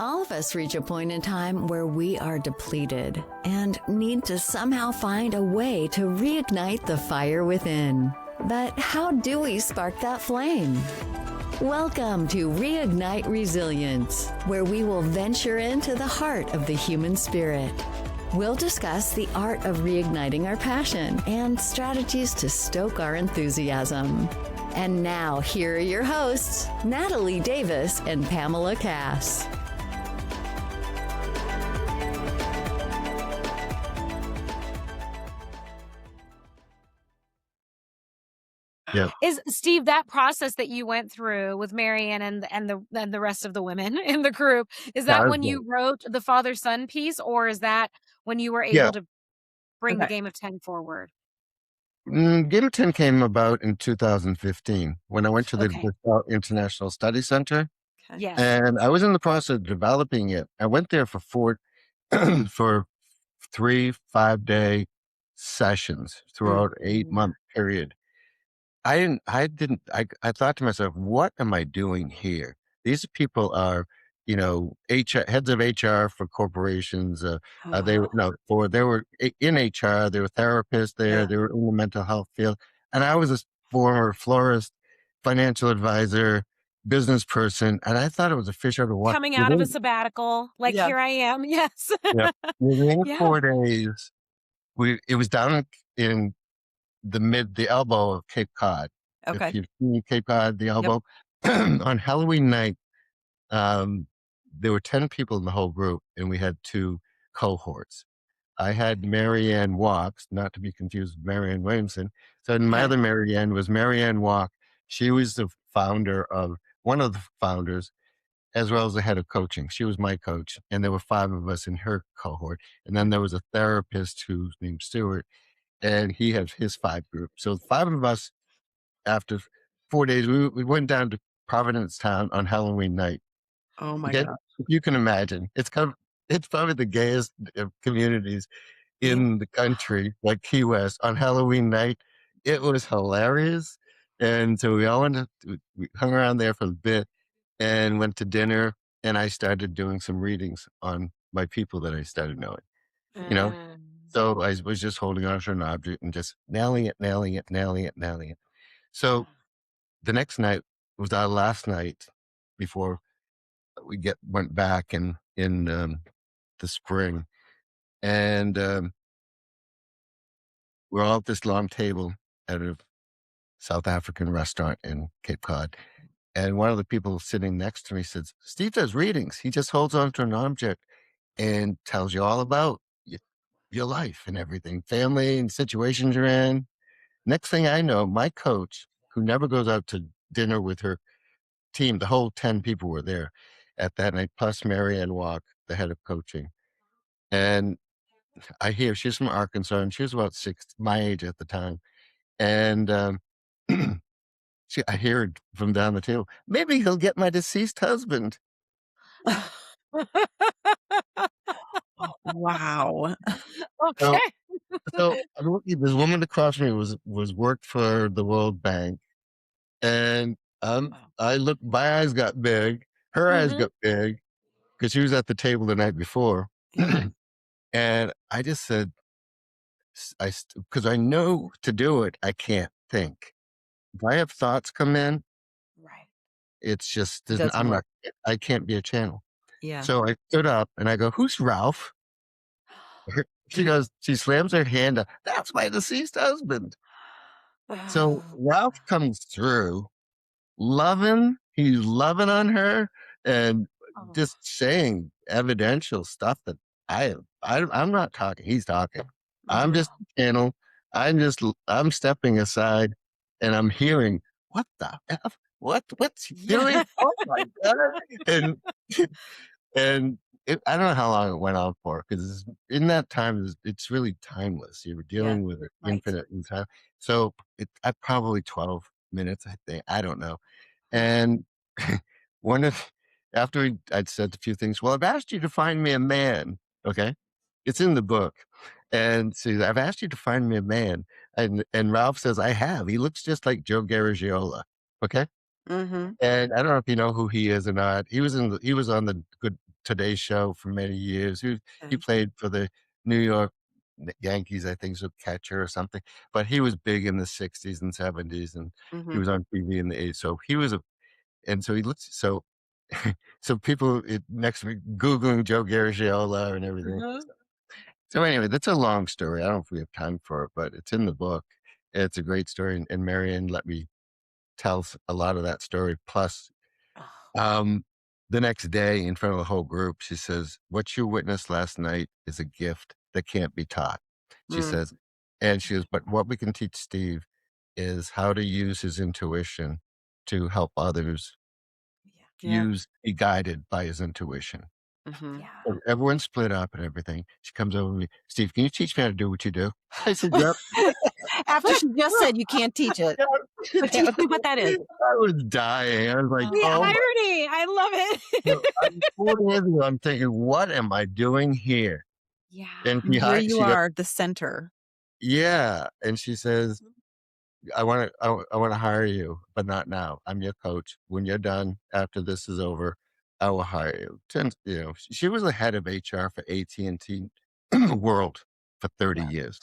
All of us reach a point in time where we are depleted and need to somehow find a way to reignite the fire within. But how do we spark that flame? Welcome to Reignite Resilience, where we will venture into the heart of the human spirit. We'll discuss the art of reigniting our passion and strategies to stoke our enthusiasm. And now, here are your hosts, Natalie Davis and Pamela Cass. Yeah. Is Steve, that process that you went through with Marianne and the rest of the women in the group, is that when you wrote the father-son piece, or is that when you were able to bring the Game of 10 forward? Game of 10 came about in 2015 when I went to the International Study Center. Yes. And I was in the process of developing it. I went there for for 3 5-day sessions throughout 8-month period. I thought to myself, what am I doing here? These people are, HR heads of HR for corporations. They were in HR. They were therapists there. They were in the mental health field. And I was a former florist, financial advisor, business person. And I thought it was a fish out of water. Coming out of a sabbatical, here I am. Yes. Within 4 days, it was down in the elbow of Cape Cod. Okay. If you've seen Cape Cod, the elbow, on Halloween night, there were 10 people in the whole group, and we had 2 cohorts. I had Marianne Walks, not to be confused with Marianne Williamson. So my other Marianne was Marianne Walk. She was one of the founders, as well as the head of coaching. She was my coach, and there were 5 of us in her cohort. And then there was a therapist who's named Stuart, and he has his 5 group. So 5 of us, after 4 days, we went down to Providence Town on Halloween night. Oh my God. You can imagine. It's probably the gayest of communities in the country, like Key West, on Halloween night. It was hilarious. And so we hung around there for a bit and went to dinner, and I started doing some readings on my people that I started knowing, So I was just holding on to an object and just nailing it. So the next night was our last night before we went back in the spring. And we're all at this long table at a South African restaurant in Cape Cod. And one of the people sitting next to me says, Steve does readings. He just holds on to an object and tells you all about your life and everything, family and situations you're in. Next thing I know, my coach, who never goes out to dinner with her team, the whole 10 people were there at that night, plus Marianne Walk, the head of coaching. And I hear she's from Arkansas, and she was about my age at the time. And I hear it from down the table, maybe he'll get my deceased husband. Wow. Okay. So this woman across from me was worked for the World Bank, and I looked. My eyes got big. Her eyes got big because she was at the table the night before, and I just said, because I know to do it, I can't think. If I have thoughts come in, it's just I can't be a channel. Yeah. So I stood up and I go, "Who's Ralph?" She slams her hand up. That's my deceased husband. So Ralph comes through, he's loving on her and just saying evidential stuff that I'm not talking. He's talking. I'm just a channel. I'm stepping aside and I'm hearing, what the F? What's he doing? Oh my God. And I don't know how long it went on for, because in that time, it's really timeless. You were dealing with it infinite in time. So probably 12 minutes, I think. I don't know. And after I'd said a few things, well, I've asked you to find me a man. Okay. It's in the book. And so I've asked you to find me a man. And Ralph says, I have. He looks just like Joe Garagiola. Okay. And I don't know if you know who he is or not. He was on the Good Today Show for many years. He played for the New York Yankees, I think, as a catcher or something. But he was big in the 60s and 70s, and he was on TV in the 80s. So he was and so he looks so so people next to me Googling Joe Garagiola and everything. So anyway, that's a long story. I don't know if we have time for it, but it's in the book. It's a great story, and Marianne let me tell a lot of that story. Plus, the next day in front of the whole group, she says, "What you witnessed last night is a gift that can't be taught." She says, and she goes, "But what we can teach Steve is how to use his intuition to help others be guided by his intuition." So everyone split up and everything. She comes over to me, "Steve, can you teach me how to do what you do?" I said, "Yep." After she just said you can't teach it. But teach me what that is. I was dying. I was like, the irony. I love it. 4 years ago, I'm thinking, what am I doing here? Yeah. And Here you are, the center. Yeah. And she says, I want to hire you, but not now. I'm your coach. When you're done, after this is over, I will hire you. She was the head of HR for AT&T World for 30 years.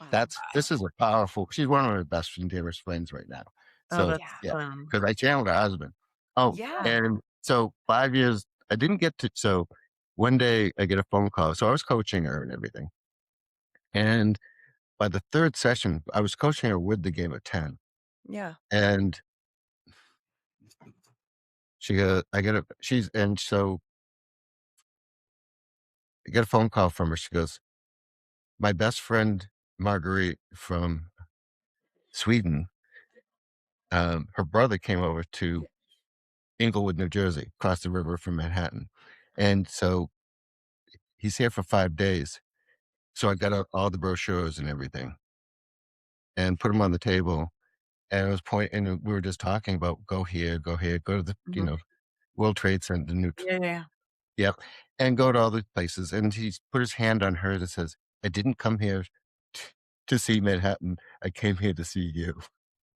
Wow. This is a powerful, she's one of my best and dearest friends right now. So that's fun. because I channeled her husband. And so 5 years, I didn't get to, so one day I get a phone call. So I was coaching her and everything. And by the third session, I was coaching her with the game of 10. Yeah. And she goes, so I get a phone call from her. She goes, "My best friend, Marguerite from Sweden, her brother came over to Inglewood, New Jersey, across the river from Manhattan. And so he's here for 5 days. So I got out all the brochures and everything and put them on the table. And I was pointing, and we were just talking about go here, go to the, World Trade Center, the new. Yeah. Yep. And go to all the places. And he put his hand on hers and says, "I didn't come here to see Manhattan. I came here to see you."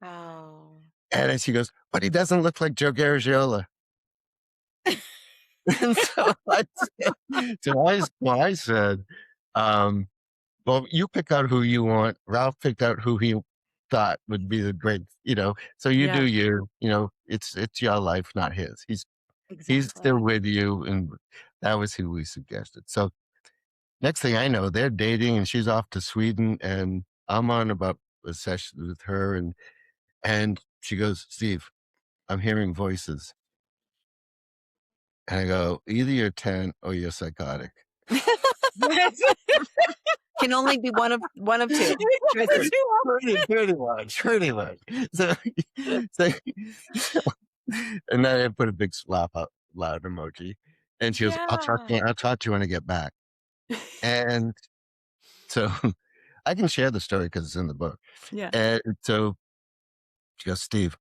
Oh. And then she goes, "But he doesn't look like Joe Garagiola." And so I said, well, you pick out who you want. Ralph picked out who he thought would be the great, so you do you, it's your life, not his. He's still with you. And that was who we suggested. So next thing I know, they're dating and she's off to Sweden and I'm on about a session with her. And she goes, "Steve, I'm hearing voices." And I go, "Either you're 10 or you're psychotic." Can only be one of two. Pretty much. So, and then I put a big laugh out loud emoji. And she goes, I'll talk to you when I get back." And so I can share the story because it's in the book. Yeah. And so she goes, "Steve."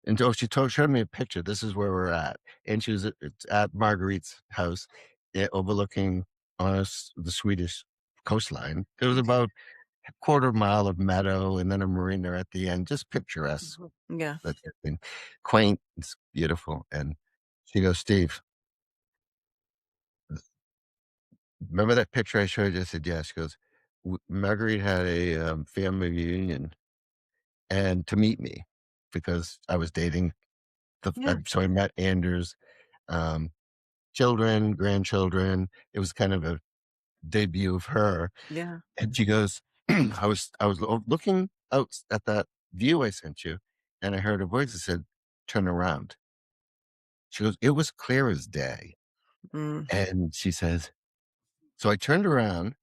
And so she showed me a picture. This is where we're at. And she was at Marguerite's house, overlooking on the Swedish coastline. There was about a quarter mile of meadow and then a marina at the end, just picturesque. Yeah. That thing. Quaint, it's beautiful. And she goes, "Steve, remember that picture I showed you?" I said, "Yeah." She goes, Marguerite had a family reunion and to meet me because I was dating. So I met Anders' children, grandchildren. It was kind of a debut of her. Yeah. And she goes, I was looking out at that view I sent you, and I heard a voice that said, "Turn around." She goes, "It was clear as day." And she says, so I turned around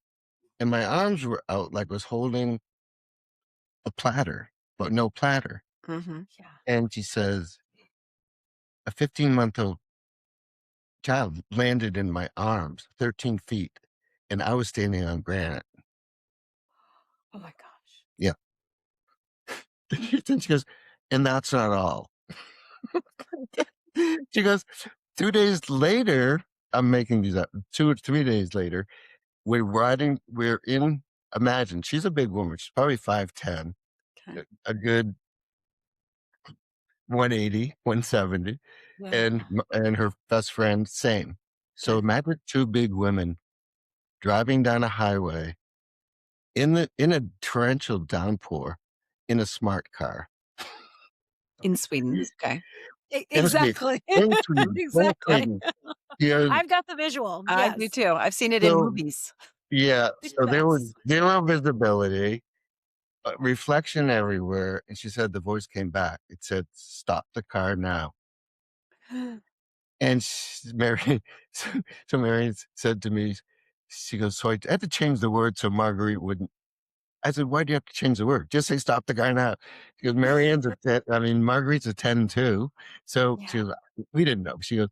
and my arms were out like I was holding a platter, but no platter. And she says, a 15-month-old child landed in my arms, 13 feet, and I was standing on granite. Oh my gosh. Yeah. Then she goes, and that's not all. She goes, 2 days later, I'm making these up. 2 or 3 days later, imagine, she's a big woman. She's probably 5'10", a good 180, 170. And her best friend, same. So imagine two big women driving down a highway in a torrential downpour in a smart car. In Sweden. Okay. In Sweden. Exactly. In Sweden. In Exactly. Sweden. Yeah. I've got the visual. I Yes. do too. I've seen it in So, movies. yeah. So there was Yes. zero visibility, reflection everywhere. And she said the voice came back. It said, "Stop the car now." And Mary, so Mary said to me, she goes, "So I had to change the word so Marguerite wouldn't." I said, "Why do you have to change the word? Just say stop the car now." She goes, "Marianne's a 10. I mean, Marguerite's a 10 too." So Yeah. she goes, "We didn't know." She goes,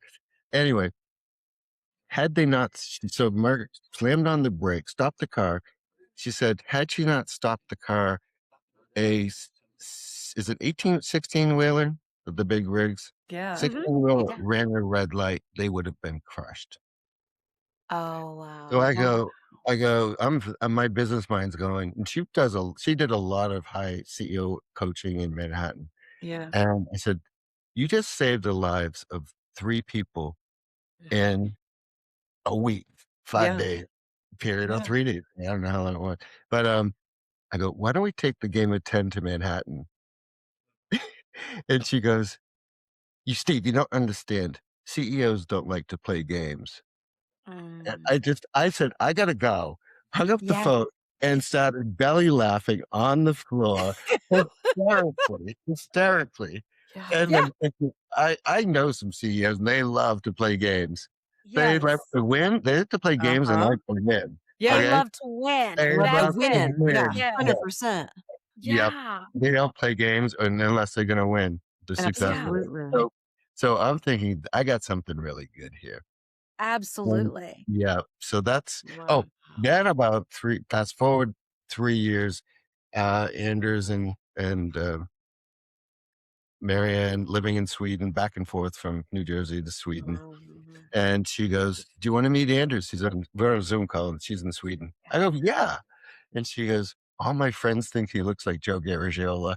anyway, had they not, so Margaret slammed on the brake, stopped the car. She said, had she not stopped the car, is it 16 wheeler, the big rigs? Yeah. 16 wheeler Yeah. ran a red light, they would have been crushed. Oh wow. So Yeah. I go, my business mind's going, and she did a lot of high CEO coaching in Manhattan. Yeah. And I said, you just saved the lives of 3 people in a week, 5 Yeah. days period, or Yeah. 3 days. I don't know how long it was. But I go, why don't we take the game of 10 to Manhattan? And she goes, Steve, you don't understand. CEOs don't like to play games. And I said, I gotta go. Hung up the Yes. phone and started belly laughing on the floor hysterically. Yeah. And Yeah. then I know some CEOs and they love to play games. They Yes. love to win. They like to play games and Uh-huh. like to win. Yeah. They Okay. love to win. They Love That's to love to it. win. Yeah. win. Yeah. 100%. Yep. Yeah. They don't play games unless they're gonna win the successful. Absolutely. So I'm thinking I got something really good here. Absolutely. Yeah. So that's Wow. then about fast forward 3 years, Anders and Marianne living in Sweden, back and forth from New Jersey to Sweden. Mhm. And she goes, "Do you want to meet Anders? We're on a Zoom call and she's in Sweden." I go, "Yeah." And she goes, "All my friends think he looks like Joe Garagiola."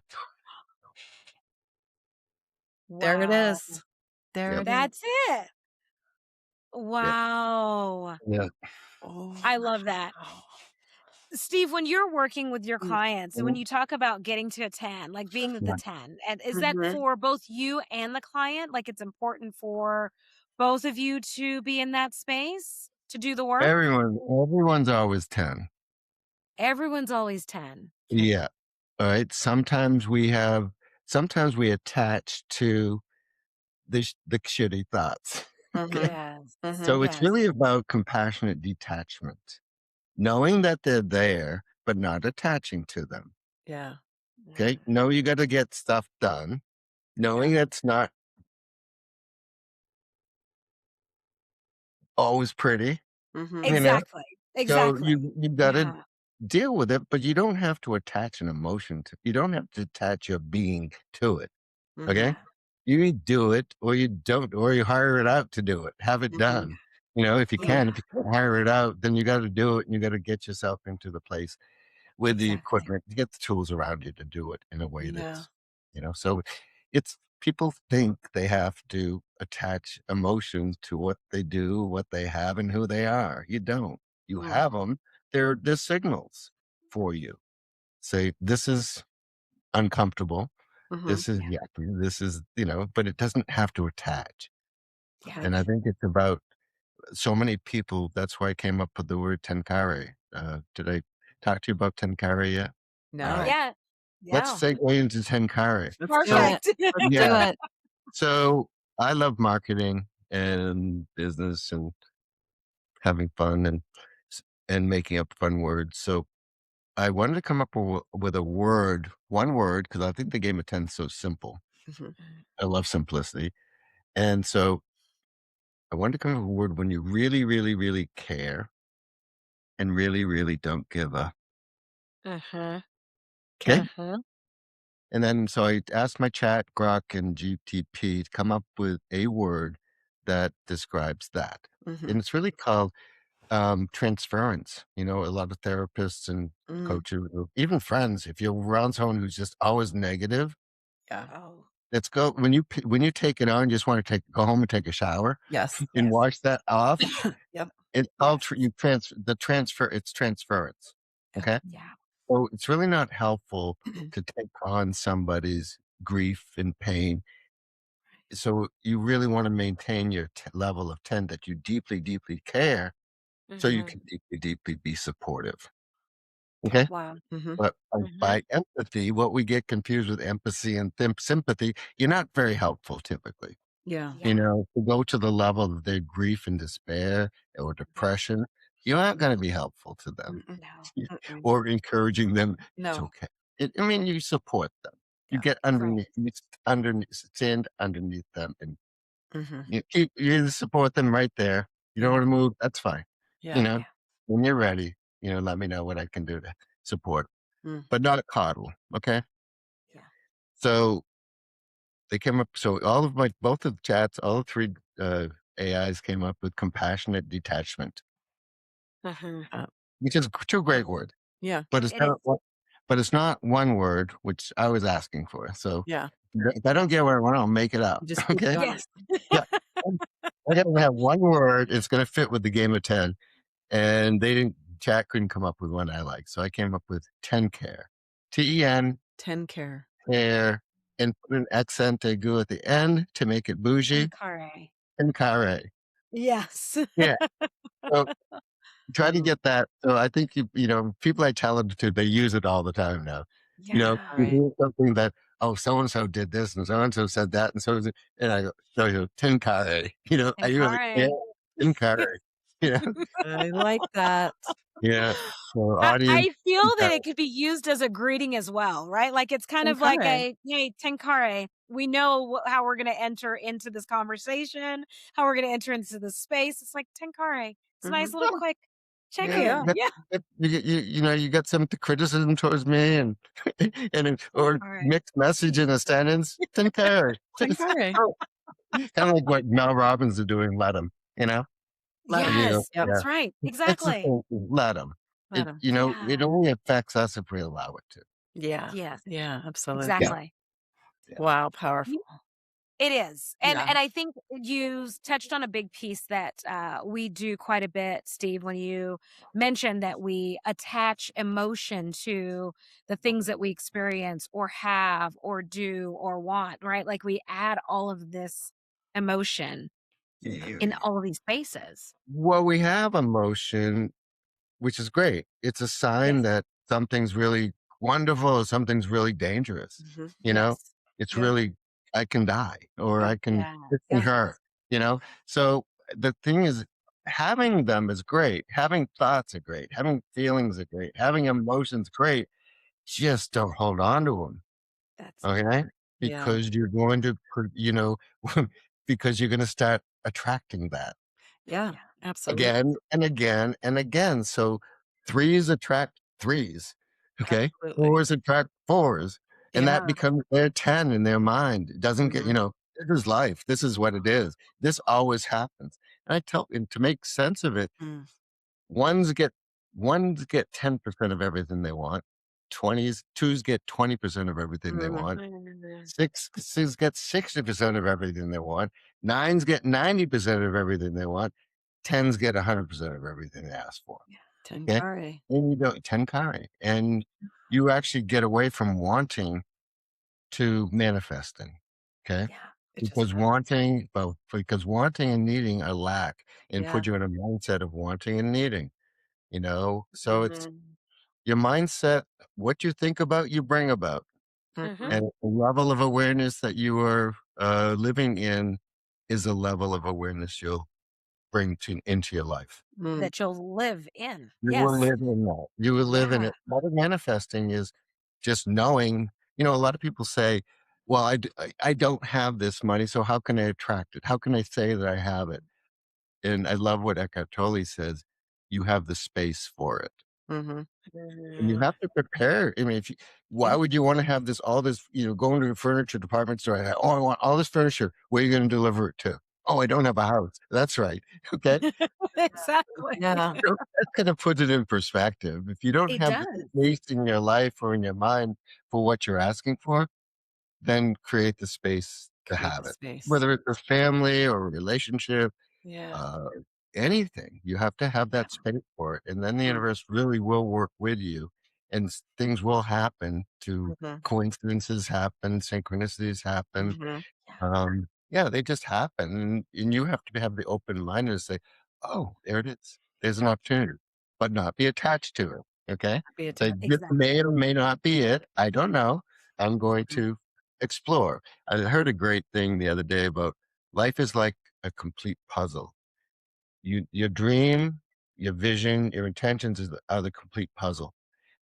There it Wow. is. There Yep. it is. That's it. Yep. Wow. Yeah. Oh, I love that. wow. Steve, when you're working with your Mm. clients and when you talk about getting to a 10, like being the Yeah. 10, and is that Mhm. for both you and the client? Like it's important for both of you to be in that space to do the work? Everyone's always 10. Everyone's always 10. Yeah. All right. Sometimes we attach to the shitty thoughts. Okay. Mhm. Yes. So Mhm. it's Yes. really about compassionate detachment, knowing that they're there, but not attaching to them. Yeah. Okay. Know you got to get stuff done, knowing it's not always pretty, Mhm. you know. Exactly. So Exactly. you got to Yeah. deal with it, but you don't have to attach an emotion to. You don't have to attach your being to it. Okay. Mhm. You either do it or you don't, or you hire it out to do it. Have it Mhm. done. If you Yeah. can. If you can't hire it out, then you got to do it and you got to get yourself into the place with the Exactly. equipment to get the tools around you to do it in a way Yeah. that's, so it's people think they have to attach emotions to what they do, what they have, and who they are. You don't. You Mm. have them. They're signals for you. Say, this is uncomfortable. Mhm. This is yucky. This is, but it doesn't have to attach. Yeah. And I think it's about so many people. That's why I came up with the word Tencare. Did I talk to you about Tencare yet? No. All right. Yeah. Let's Yeah. segue into Tencare. Let's do it. Perfect. Let's do Yeah. it. So I love marketing and business and having fun and making up fun words. So I wanted to come up with one word, because I think the game of 10 is so simple. Mhm. I love simplicity. And so I wanted to come up with a word when you really, really, really care and really, really don't give a. Uh-huh. Okay. Uh-huh. And then so I asked my chat, Grok and GTP, to come up with a word that describes that. Mhm. And it's really called transference. A lot of therapists and Mm. coaches, or even friends, if you're around someone who's just always negative, Yeah. Oh. let's go. When you take it on, you just want to go home and take a shower Yes. and wash that off. Yep. It's all it's transference. Okay. Yeah. So it's really not helpful to take on somebody's grief and pain. So you really want to maintain your level of 10 that you deeply, deeply care, so you can deeply, deeply be supportive. Okay. Wow. But by empathy, what we get confused with empathy and sympathy, you're not very helpful typically. Yeah. You know, to go to the level of their grief and despair or depression, you aren't going to be helpful to them No. or encouraging them. It's No. okay. I mean, you support them. You Yeah. get underneath, stand underneath them, and Mm-hmm. you support them right there. You don't want to move. That's fine. Yeah. You know, when you're ready, let me know what I can do to support, but not a coddle. Okay. Yeah. So they came up. So both of the chats, all three AIs came up with compassionate detachment, which is two great words. Yeah. But it's It not. is. But it's not one word, which I was asking for. So Yeah. if I don't get what I want, I'll make it up. Just keep Okay. going. Yes. Yeah. I gotta have one word. It's going to fit with the game of 10. And chat couldn't come up with one I like. So I came up with Tencare. Tencare. Tencare. Care. And put an accent aigu at the end to make it bougie. Tencare. Yes. Yeah. So try to get that. So I think people I tell it to, they use it all the time now. Yeah. You hear something that, oh, so and so did this and so and so said that and and I go, so Tencare. Are you like, yeah, Tencare. I like that. Yeah. So audience. I feel that it could be used as a greeting as well, right? Like it's kind of like hey, Tenkare. We know how we're going to enter into this conversation, how we're going to enter into this space. It's like Tenkare. It's a nice little quick check in. Yeah. You got some criticism towards me and or mixed message in a sentence. Tenkare. Tenkare. Kind of like what Mel Robbins are doing. Let them. Yes, Yeah. that's right. Exactly. Let them. It only affects us if we allow it to. Yeah. Yes. Yeah, absolutely. Exactly. Yeah. Wow, powerful. It is. And I think you touched on a big piece that we do quite a bit, Steve, when you mentioned that we attach emotion to the things that we experience or have or do or want, right? Like we add all of this emotion in all of these spaces. Well, we have emotion, which is great. It's a sign that something's really wonderful or something's really dangerous. It's really, I can die or I can hurt, So the thing is, having them is great. Having thoughts are great. Having feelings are great. Having emotions great. Just don't hold on to them. That's okay? Because you're going to, because you're going to start attracting that. Yeah, absolutely. Again and again and again. So threes attract threes. Okay. Absolutely. Fours attract fours. And that becomes their 10 in their mind. It doesn't get, this is life. This is what it is. This always happens. And I tell and to make sense of it, ones get 10% of everything they want. Twos get 20% of everything they want. Sixes get 60% of everything they want. Nines get 90% of everything they want. Tens get 100% of everything they ask for. Tenkare. And you don't Tenkare. And you actually get away from wanting to manifesting. Okay. Because wanting and needing are lack and put you in a mindset of wanting and needing, so it's your mindset, what you think about, you bring about. And the level of awareness that you are living in is a level of awareness you'll bring into your life. that you'll live in. You will live in that. You will live in it. Part of manifesting is just knowing, a lot of people say, well, I don't have this money, so how can I attract it? How can I say that I have it? And I love what Eckhart Tolle says, you have the space for it. And you have to prepare. I mean, why would you want to have all this, going to the furniture department store? I want all this furniture. Where are you going to deliver it to? Oh, I don't have a house. That's right. Okay. Exactly. Yeah. So that kind of puts it in perspective. If you don't have the space in your life or in your mind for what you're asking for, then create the space to Create have the it. space. Whether it's a family or a relationship, Yeah. uh, anything, you have to have that space for it. And then the universe really will work with you and things will happen to Mhm. coincidences happen, synchronicities happen. Mhm. Yeah, they just happen. And you have to have the open mind and say, oh, there it is. There's an opportunity, but not be attached to it. Okay. Be So attached. this Exactly. may or may not be it. I don't know. I'm going Mhm. to explore. I heard a great thing the other day about life is like a complete puzzle. Your dream, your vision, your intentions are the complete puzzle.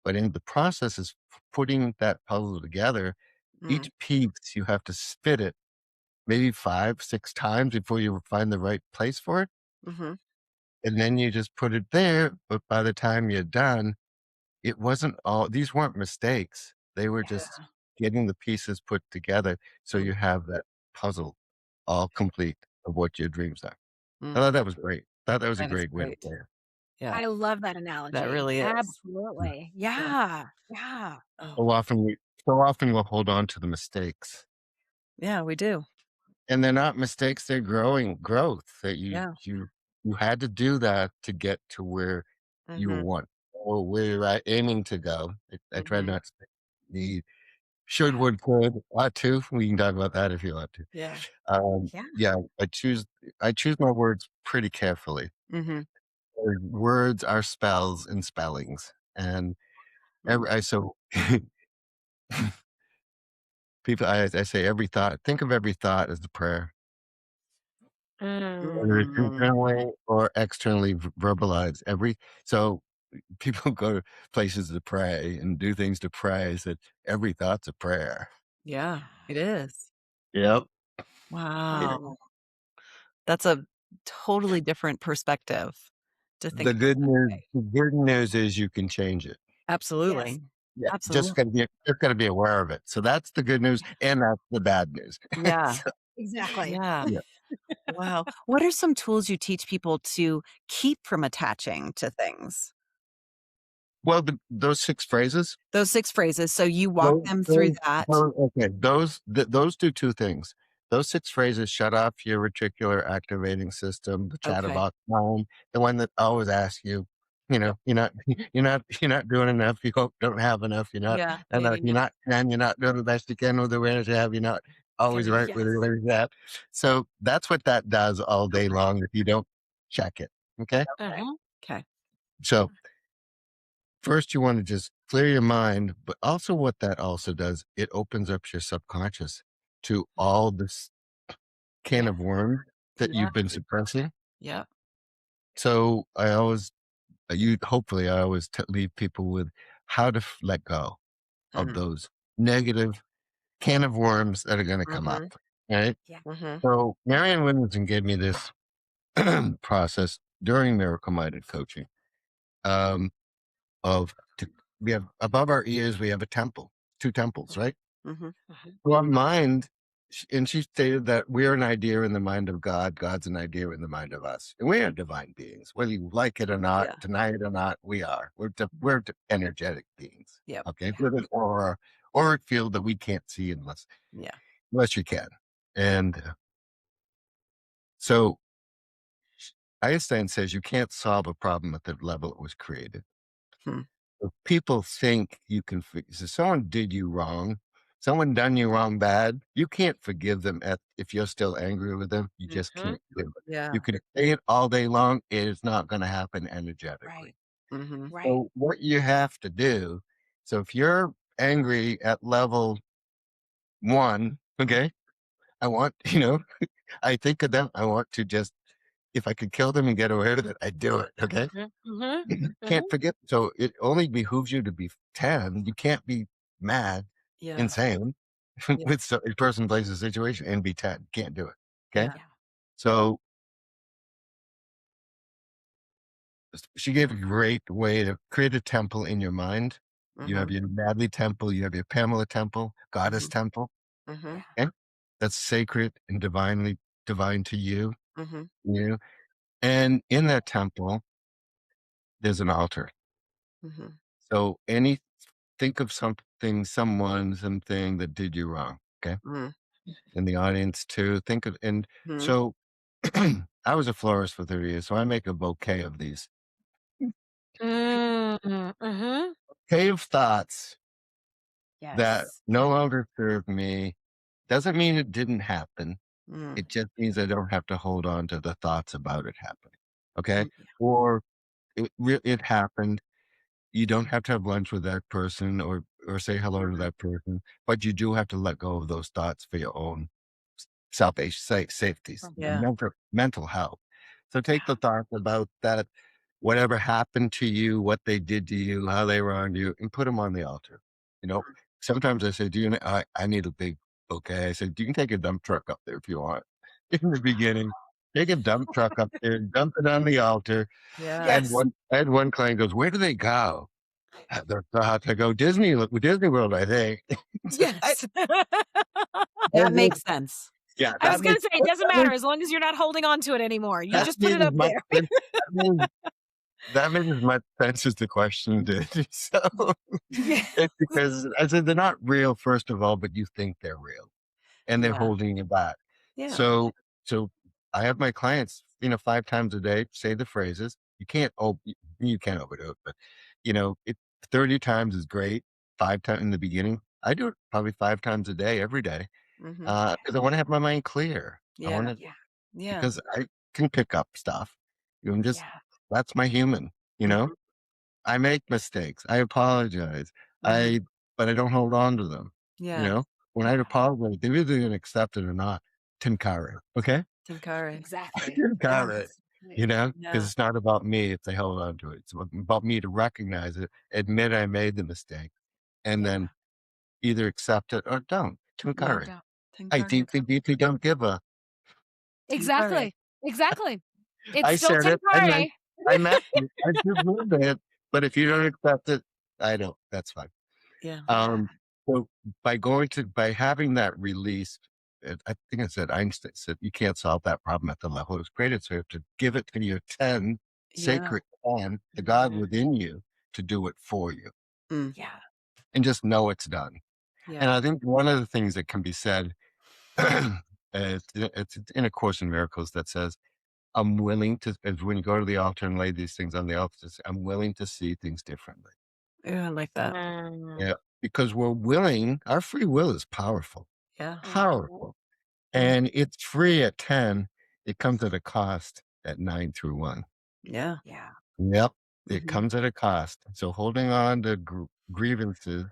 But in the process is putting that puzzle together, Mm. each piece you have to fit it maybe 5, 6 times before you find the right place for it. Mhm. And then you just put it there. But by the time you're done, it wasn't all, these weren't mistakes. They were just getting the pieces put together. So Mm. you have that puzzle all complete of what your dreams are. I Mm. thought that was great. Thought that was a That is great way to great. play it. Yeah. I love that analogy. That really is. Absolutely. Yeah. Yeah. Oh, So often we'll hold on to the mistakes. yeah, we do. And they're not mistakes, they're growth that Yeah. you had to do that to get to where you Mhm. want or where you're aiming to go. I try Mhm. not to say need, should, would, could, ought to. We can talk about that if you want to. Yeah. Yeah. Yeah, I choose my words pretty carefully. Mhm. Words are spells and spellings. And Mm. so people, I say every thought, think of every thought as a prayer. Whether it's Mm. internally or externally verbalized. So people go to places to pray and do things to pray. That every thought's a prayer. Yeah, it is. Yep. Wow. That's a totally different perspective to think of it that way. The good news is you can change it. Absolutely. Yeah, Absolutely. just gotta be aware of it. So that's the good news, and that's the bad news. Yeah. So, Exactly. Yeah. yeah. Wow. What are some tools you teach people to keep from attaching to things? Well, those 6 phrases. Those 6 phrases, so you walk them through that. Okay, those do 2 things. Those 6 phrases shut off your reticular activating system, the Okay. chatterbox mind, the one that always asks you, Yep. you're not doing enough, you don't have enough, Yeah. Yeah, you you're know. you're not doing the best you can with the awareness you have, you're not always right with Yes. where you're at. So that's what that does all day long if you don't check it. Okay? Okay. Uh-huh. Okay. So first, you want to just clear your mind, but also what that also does, it opens up your subconscious to all this can Yeah. of worms that Yeah. you've been suppressing. Yeah. So hopefully, I always leave people with how to let go of Mhm. those negative can of worms that are going to come up. Mhm. Right. Yeah. Mhm. So Marianne Williamson gave me this process during Miracle Minded coaching. Um, of we have above our ears, we have a temple, 2 temples, right? Mhm. Uh-huh. So our mind, and she stated that we're an idea in the mind of God, God's an idea in the mind of us. And we are divine beings. Whether you like it or not, Yeah. deny it or not, we are. We're energetic beings. Yep. Okay. With an auric field that we can't see Yeah. unless you can. And so Einstein says you can't solve a problem at the level it was created. Hmm. If people think you can fix if someone did you wrong, someone done you wrong bad, you can't forgive them if you're still angry with them. You just Mhm. can't do it. Yeah. You can say it all day long. It is not going to happen energetically. Right. Mhm. Right. So what you have to do, so if you're angry at level 1, okay, I want, I think of them, I want to just, if I could kill them and get away with it, I'd do it. Okay. Mhm. Mhm. Can't Mhm. forget. So it only behooves you to be 10. You can't be mad, Yeah. insane Yeah. with a person, place, a situation and be 10. Can't do it. Okay. Yeah. Yeah. So she gave a great way to create a temple in your mind. You have Mhm. your Natalie temple, you have your Pamela temple, goddess Mhm. temple. Mhm. Yeah. Okay. That's sacred and divine to you. Mhm. You. And in that temple, there's an altar. Mhm. So think of something, something that did you wrong. Okay. Mm. In the audience too. Think of, and Mhm. so I was a florist for 30 years, so I make a bouquet of these. Mm-hmm. Bouquet of thoughts that Yes. no longer serve me. Doesn't mean it didn't happen. Mm. It just means I don't have to hold on to the thoughts about it happening. Okay. Mm. Or it happened. You don't have to have lunch with that person or say hello to that person, but you do have to let go of those thoughts for your own safety, Yeah. mental health. So take the thoughts about that, whatever happened to you, what they did to you, how they wronged you, and put them on the altar. You know, sometimes I say, I need a big bouquet. I said, you can take a dump truck up there if you want. In the beginning, take a dump truck up there, dump it on the altar. Yeah. Yes. I had one client goes, where do they go? They'll have to go Disney World, I think. Yes. That makes sense. Yeah, I was going to say, it doesn't matter as long as you're not holding on to it anymore. You just put it up there. That made as much sense as the question did. So Yeah. it's because I said they're not real, first of all, but you think they're real and they're Yeah. holding you back. Yeah. So I have my clients, 5 times a day, say the phrases. You can't overdo it, but 30 times is great. 5 times in the beginning. I do it probably 5 times a day, every day. Mhm. Because I want to have my mind clear. I Yeah. want to, Yeah. because I can pick up stuff. That's my human, Mhm. I make mistakes. I apologize. Mhm. But I don't hold on to them. Yeah. When I apologize, they're either going to accept it or not. Tenkare. Okay? Tenkare. Exactly. Tenkare. Because Yeah. it's not about me if they hold on to it. It's about me to recognize it, admit I made the mistake, and then either accept it or don't. Tenkare. I Tenkare. deeply, deeply don't give a. Exactly. Exactly. It's I still said it. Tenkare. I meant it. I just moved it. But if you don't accept it, I don't. That's fine. Yeah. So by having that release, I think I said Einstein said you can't solve that problem at the level it was created. So you have to give it to your 10 sacred 10, the God within you, to do it for you. Mm. And just know it's done. And Yeah. I think one of the things that can be said, it's in A Course in Miracles that says, I'm willing to, as when you go to the altar and lay these things on the altar, I'm willing to see things differently. Yeah, I like that. Yeah, because we're willing, our free will is powerful. Yeah. Powerful. And it's free at 10. It comes at a cost at 9 through 1. Yeah. Yep. It Mhm. comes at a cost. So holding on to grievances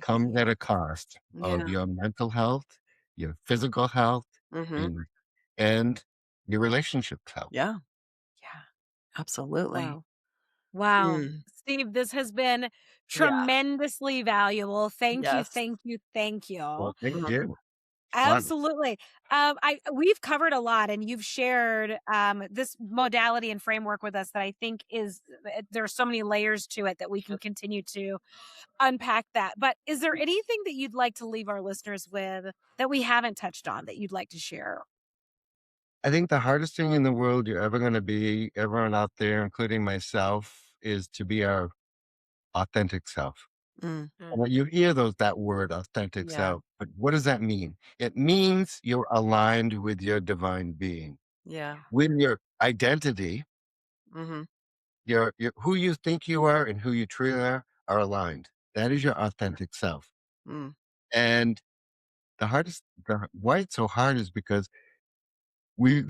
comes at a cost of your mental health, your physical health, Mhm. and your relationship health. Yeah. Absolutely. Wow. Mm. Steve, this has been tremendously valuable. Thank you. Yes. Thank you. Thank you. Well, thank you. Absolutely. We've covered a lot, and you've shared this modality and framework with us that I think there are so many layers to it that we can continue to unpack that. But is there anything that you'd like to leave our listeners with that we haven't touched on that you'd like to share? I think the hardest thing in the world you're ever going to be, everyone out there, including myself, is to be our authentic self. Mm. And when you hear that word authentic Yeah. self, but what does that mean? It means you're aligned with your divine being, Yeah. with your identity, Mhm. your who you think you are and who you truly are aligned. That is your authentic self. Mm. And why it's so hard is because we,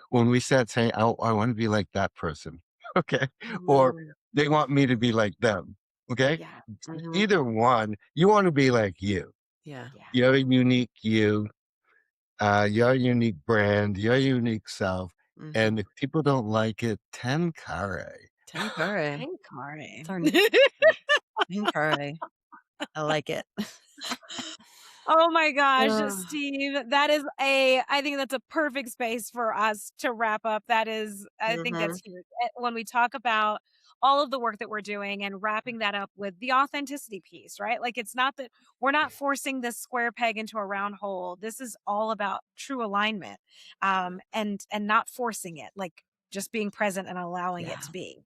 when we said saying, I want to be like that person, okay, or they want me to be like them, okay. Mhm. Either one, you want to be like you. Yeah. You're a unique you. You're a unique brand. You're a unique self. Mhm. And if people don't like it, Tenkare. Tenkare. Tenkare. It's our Tenkare. I like it. Oh my gosh, Steve, I think that's a perfect space for us to wrap up. I think that's huge. When we talk about all of the work that we're doing and wrapping that up with the authenticity piece, right? Like it's not that we're not forcing this square peg into a round hole. This is all about true alignment, and not forcing it, like just being present and allowing it to be.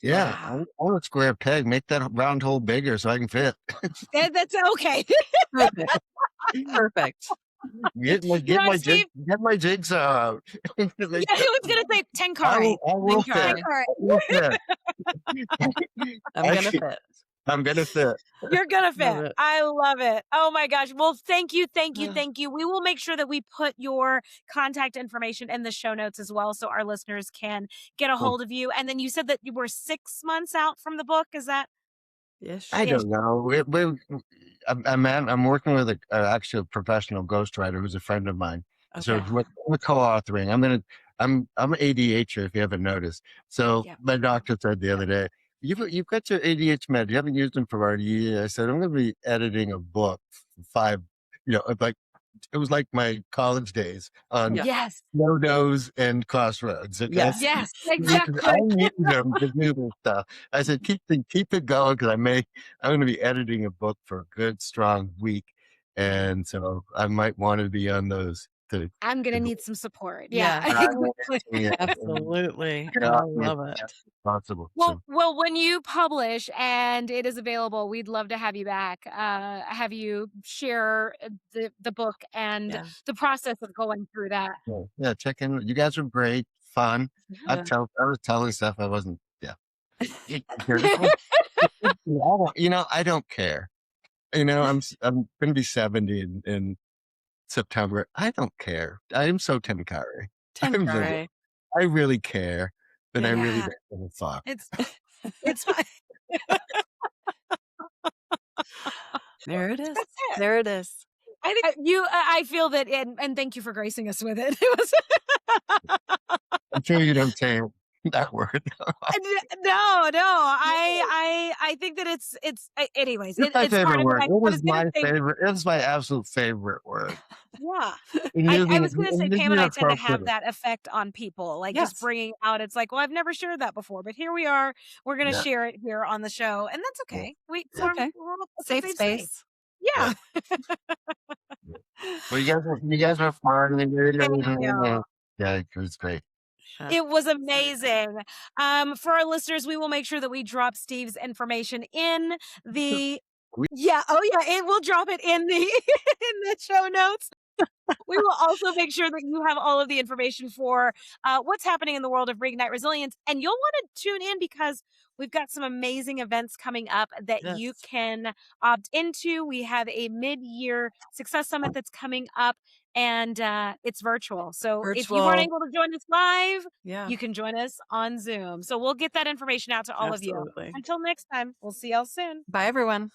Yeah, I want a square peg. Make that round hole bigger so I can fit. That's okay. Perfect. Perfect. Get my jigsaw out. Yeah, who was gonna say Tencare? I will fit. Tencare. I'm gonna fit. I'm gonna fit. You're gonna Love fit. it. I love it. Oh my gosh. Well, thank you. We will make sure that we put your contact information in the show notes as well, so our listeners can get a hold of you. And then you said that you were 6 months out from the book. Is that? Yes. I don't know. I'm working with a actual professional ghostwriter who's a friend of mine. So Okay. we're co-authoring. I'm ADHD, if you haven't noticed. So my doctor said the other day, you've got your ADHD med. You haven't used them for about a year. I said, I'm going to be editing a book for 5, like it was like my college days on no-nos and crossroads. Okay? Yes, exactly. I need them to do this stuff. I said, keep it going, because I'm going to be editing a book for a good, strong week. And so I might want to be on those. I'm going to need some support. Yeah. Absolutely. I love it. Possible. Well, when you publish and it is available, we'd love to have you back, have you share the book and the process of going through that. Yeah, check in. You guys were great, fun. I was telling stuff I wasn't. I don't care. I'm going to be 70 in September. I don't care. I am so Tencare. I really care, but I really don't give a fuck. It's fine. There it is. There it is. I feel that, and thank you for gracing us with it. I'm sure you don't say that word. No. I think that it's anyways. It's my favorite word. It was my favorite. It was my absolute favorite word. Yeah. I was going to say, Pam and I tend to have that effect on people, like just bringing out. It's like, well, I've never shared that before, but here we are. We're going to share it here on the show, and that's okay. Safe space. Yeah. Well, you guys were fun. Yeah, it was great. It was amazing. For our listeners, we will make sure that we drop Steve's information in the. It will drop it in the show notes. We will also make sure that you have all of the information for what's happening in the world of Reignite Resilience. And you'll want to tune in, because we've got some amazing events coming up that you can opt into. We have a mid-year success summit that's coming up, and it's virtual. So if you aren't able to join us live, you can join us on Zoom. So we'll get that information out to all of you. Until next time, we'll see y'all soon. Bye, everyone.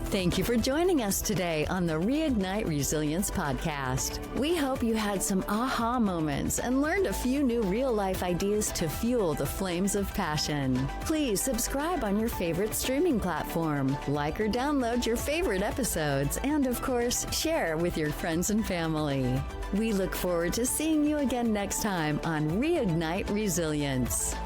Thank you for joining us today on the Reignite Resilience podcast. We hope you had some aha moments and learned a few new real-life ideas to fuel the flames of passion. Please subscribe on your favorite streaming platform, like or download your favorite episodes, and of course, share with your friends and family. We look forward to seeing you again next time on Reignite Resilience.